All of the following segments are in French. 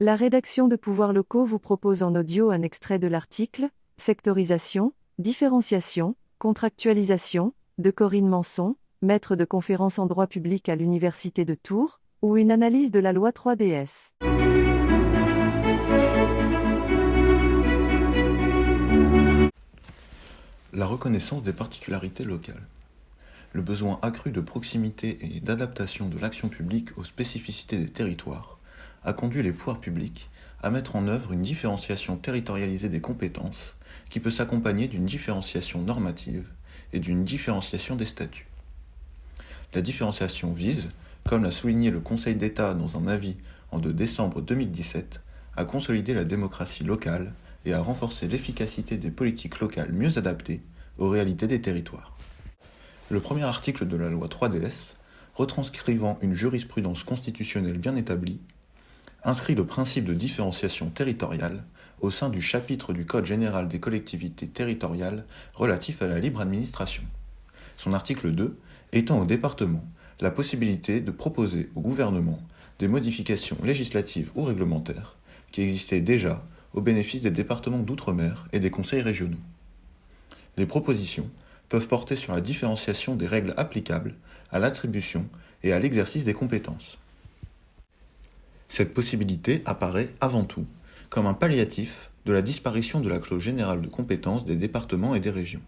La rédaction de Pouvoirs locaux vous propose en audio un extrait de l'article « Sectorisation, différenciation, contractualisation » de Corinne Manson, maître de conférences en droit public à l'Université de Tours, ou une analyse de la loi 3DS. La reconnaissance des particularités locales. Le besoin accru de proximité et d'adaptation de l'action publique aux spécificités des territoires a conduit les pouvoirs publics à mettre en œuvre une différenciation territorialisée des compétences qui peut s'accompagner d'une différenciation normative et d'une différenciation des statuts. La différenciation vise, comme l'a souligné le Conseil d'État dans un avis en décembre 2017, à consolider la démocratie locale et à renforcer l'efficacité des politiques locales mieux adaptées aux réalités des territoires. Le premier article de la loi 3DS, retranscrivant une jurisprudence constitutionnelle bien établie, inscrit le principe de différenciation territoriale au sein du chapitre du Code général des collectivités territoriales relatif à la libre administration. Son article 2 étend au département la possibilité de proposer au gouvernement des modifications législatives ou réglementaires qui existaient déjà au bénéfice des départements d'outre-mer et des conseils régionaux. Les propositions peuvent porter sur la différenciation des règles applicables à l'attribution et à l'exercice des compétences. Cette possibilité apparaît avant tout comme un palliatif de la disparition de la clause générale de compétences des départements et des régions.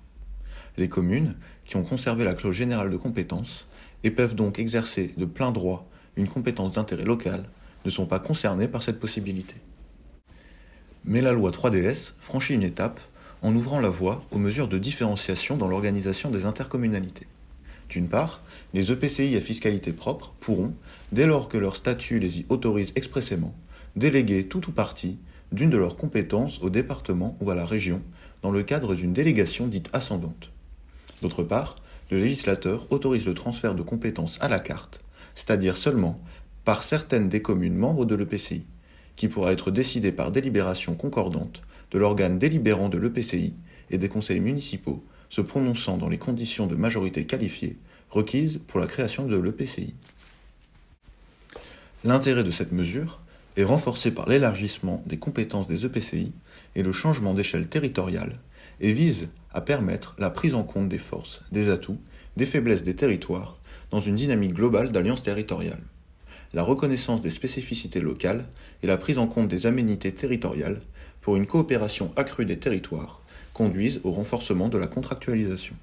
Les communes qui ont conservé la clause générale de compétences et peuvent donc exercer de plein droit une compétence d'intérêt local ne sont pas concernées par cette possibilité. Mais la loi 3DS franchit une étape en ouvrant la voie aux mesures de différenciation dans l'organisation des intercommunalités. D'une part, les EPCI à fiscalité propre pourront, dès lors que leur statut les y autorise expressément, déléguer tout ou partie d'une de leurs compétences au département ou à la région dans le cadre d'une délégation dite ascendante. D'autre part, le législateur autorise le transfert de compétences à la carte, c'est-à-dire seulement par certaines des communes membres de l'EPCI, qui pourra être décidé par délibération concordante de l'organe délibérant de l'EPCI et des conseils municipaux se prononçant dans les conditions de majorité qualifiée requises pour la création de l'EPCI. L'intérêt de cette mesure est renforcé par l'élargissement des compétences des EPCI et le changement d'échelle territoriale et vise à permettre la prise en compte des forces, des atouts, des faiblesses des territoires dans une dynamique globale d'alliance territoriale. La reconnaissance des spécificités locales et la prise en compte des aménités territoriales pour une coopération accrue des territoires conduisent au renforcement de la contractualisation.